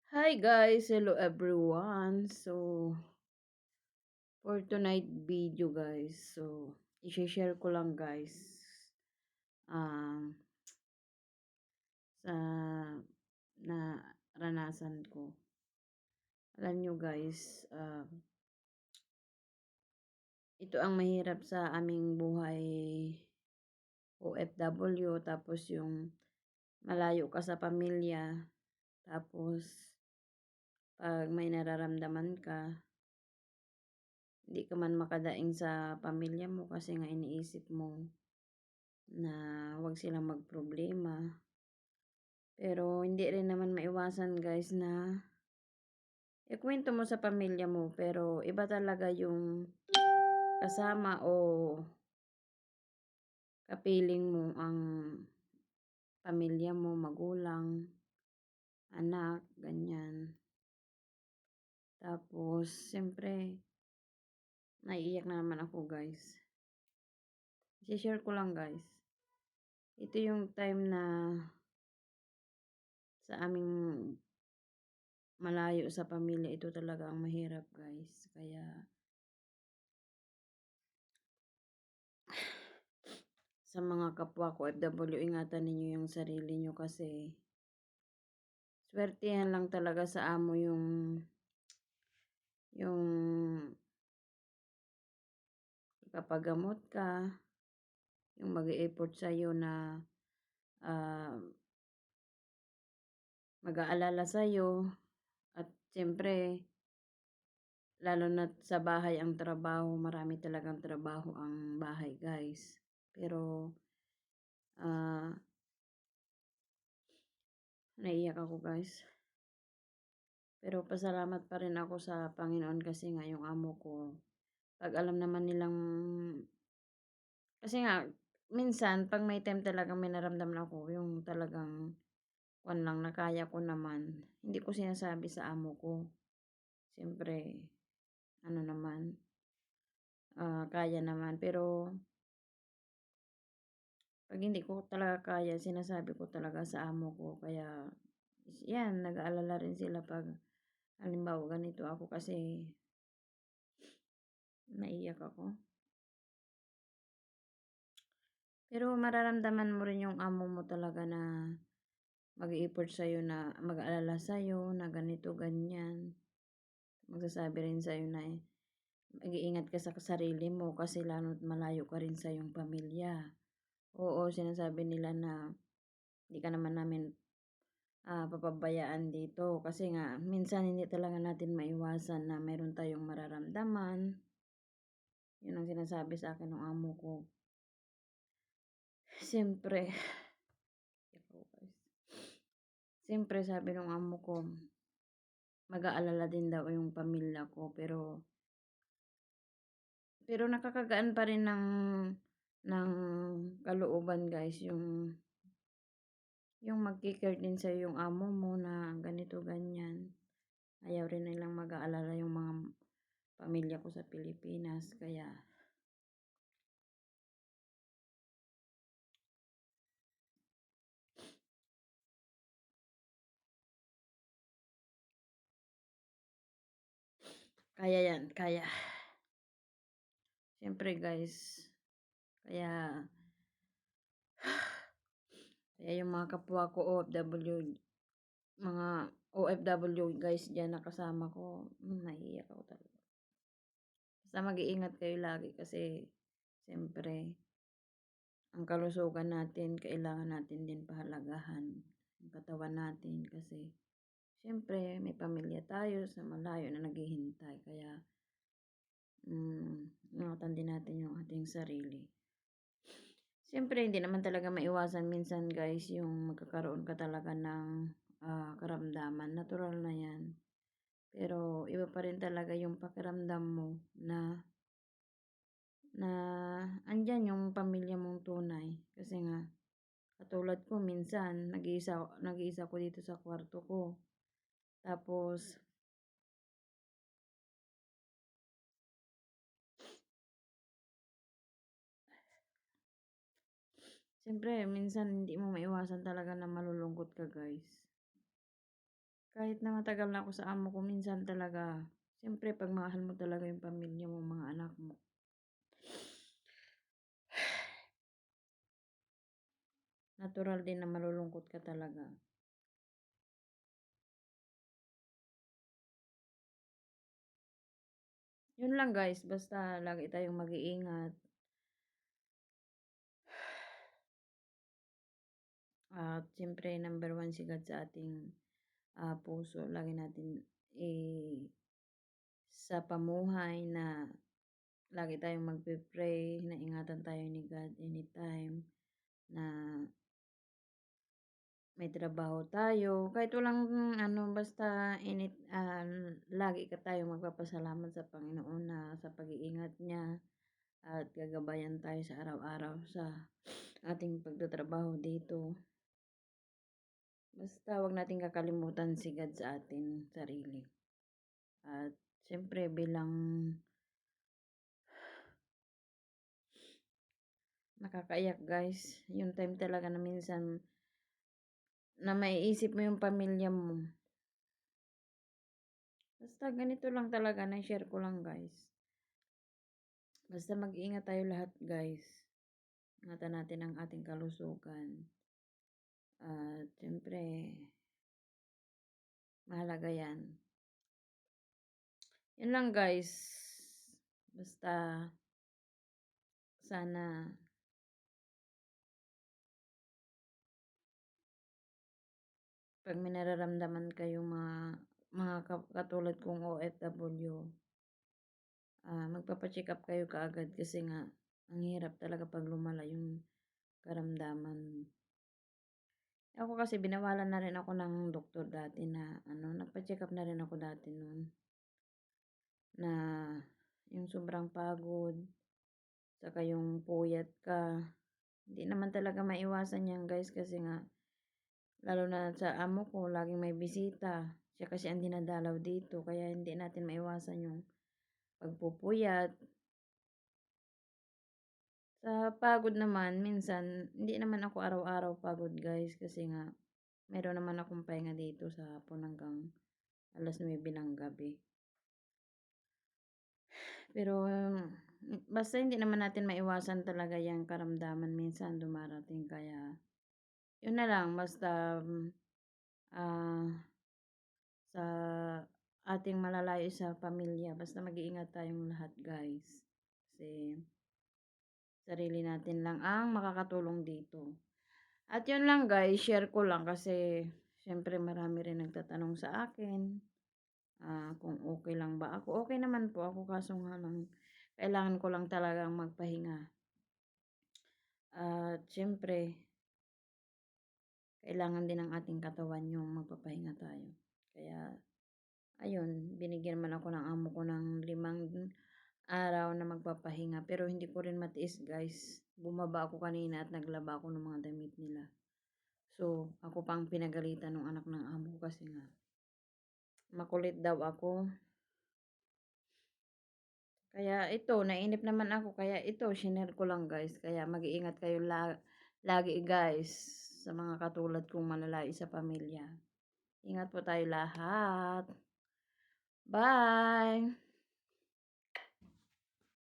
Hi guys, hello everyone. So, for tonight video guys, i-share ko lang guys um sa naranasan ko. Alam nyo guys, ito ang mahirap sa aming buhay OFW, tapos yung malayo ka sa pamilya, tapos pag may nararamdaman ka, hindi ka man makadaing sa pamilya mo kasi nga iniisip mo na wag silang magproblema. Pero hindi rin naman maiwasan guys na ikwento mo sa pamilya mo, pero iba talaga yung kasama o kapiling mo ang pamilya mo, magulang, anak, ganyan. Tapos, siyempre, naiiyak na naman ako guys. I-share ko lang guys. Ito yung time na sa aming malayo sa pamilya, ito talaga ang mahirap guys. Kaya, sa mga kapwa ko FW, ingatan ninyo yung sarili nyo kasi swertihan lang talaga sa amo yung ipapagamot ka, yung mag-i-effort sa'yo na uh, mag-aalala sa'yo, at siyempre lalo na sa bahay ang trabaho, marami talagang trabaho ang bahay guys. Pero uh, naiiyak ako guys. Pero pasalamat pa rin ako sa Panginoon kasi nga yung amo ko, pag alam naman nilang, kasi nga minsan pag may time talagang may naramdaman ako yung talagang kwan lang na kaya ko naman, hindi ko sinasabi sa amo ko. Siyempre, ano naman, kaya naman. Pero pag hindi ko talaga kaya, sinasabi ko talaga sa amo ko. Kaya yan, nag-aalala rin sila pag halimbawa ganito ako kasi naiyak ako. Pero mararamdaman mo rin yung amo mo talaga na mag-i-effort sa'yo, na mag-aalala sa'yo, na ganito, ganyan. Magsasabi rin sa'yo na mag-iingat ka sa sarili mo kasi lalo't malayo ka rin sa iyong pamilya. Oo, sinasabi nila na hindi ka naman namin papabayaan dito kasi nga minsan hindi talaga natin maiwasan na mayroon tayong mararamdaman. Yun ang sinasabi sa akin ng amo ko. Siyempre, sabi ng amo ko, mag-aalala din daw yung pamilya ko, pero nakakagaan pa rin ng kalooban guys yung magki-care din sa yung amo mo na ganito ganyan. Ayaw rin nilang mag-aalala yung mga pamilya ko sa Pilipinas, kaya yan, kaya. Siyempre guys, kaya yung mga kapwa ko OFW, mga OFW guys dyan na kasama ko, naiiyak ako talaga. Basta mag-iingat kayo lagi kasi siyempre ang kalusugan natin, kailangan natin din pahalagahan ang katawan natin kasi siyempre may pamilya tayo sa malayo na naghihintay. Kaya ingatan din natin yung ating sarili. Siyempre hindi naman talaga maiwasan minsan guys yung magkakaroon ka talaga ng karamdaman. Natural na yan. Pero iba pa rin talaga yung pakiramdam mo na andyan yung pamilya mong tunay. Kasi nga, katulad ko minsan, nag-iisa ko dito sa kwarto ko. Tapos, siyempre, minsan hindi mo maiwasan talaga na malulungkot ka guys. Kahit na matagal na ako sa amo ko minsan talaga, siyempre 'pag mahal mo talaga yung pamilya mo, mga anak mo, natural din na malulungkot ka talaga. Yun lang guys, basta lagi tayong mag-iingat at siyempre number one si God sa ating, puso. Lagi natin sa pamuhay na lagi tayong magpe-pray na ingatan tayo ni God anytime na may trabaho tayo, kahit walang ano basta lagi ka tayong magpapasalamat sa Panginoon na sa pag-iingat niya at gagabayan tayo sa araw-araw sa ating pagtatrabaho dito. Basta 'wag nating kakalimutan si God sa ating sarili. At siyempre bilang nakakaiyak guys, yung time talaga na minsan na maiisip mo yung pamilya mo. Basta ganito lang talaga, na-share ko lang guys. Basta mag-ingat tayo lahat guys. Ingatan natin ang ating kalusugan. At siyempre, mahalaga yan. Yun lang guys. Basta, sana pag may nararamdaman kayong mga katulad kong OFW, magpapa-check up kayo kaagad kasi nga, ang hirap talaga pag lumala yung karamdaman. Ako kasi binawalan na rin ako ng doktor dati na nagpa-check up na rin ako dati noon na yung sobrang pagod, saka yung puyat ka. Hindi naman talaga maiwasan yan guys kasi nga lalo na sa amo ko laging may bisita. Siya kasi ang dinadalaw dito kaya hindi natin maiwasan yung pagpupuyat. Sa pagod naman minsan hindi naman ako araw-araw pagod guys kasi nga meron naman akong pahinga dito sa hapon hanggang 9:00 ng gabi. Pero basta hindi naman natin maiwasan talaga yung karamdaman minsan dumarating kaya yun na lang basta ah, sa ating malalayo sa pamilya basta mag-iingat tayong lahat guys kasi sarili natin lang ang makakatulong dito. At yun lang guys, share ko lang kasi syempre marami rin nagtatanong sa akin kung okay lang ba ako. Okay naman po ako kaso nga lang kailangan ko lang talagang magpahinga. At siyempre, kailangan din ng ating katawan yung magpapahinga tayo. Kaya, ayun, binigyan man ako ng amo ko ng 5 araw na magpapahinga. Pero hindi ko rin matiis guys. Bumaba ako kanina at naglaba ako ng mga damit nila. So, ako pang pinagalitan ng anak ng amo ko kasi nga, makulit daw ako. Kaya ito, nainip naman ako. Kaya ito, shinare ko lang guys. Kaya mag-iingat kayo lagi guys sa mga katulad kong malalayo sa pamilya. Ingat po tayo lahat. Bye!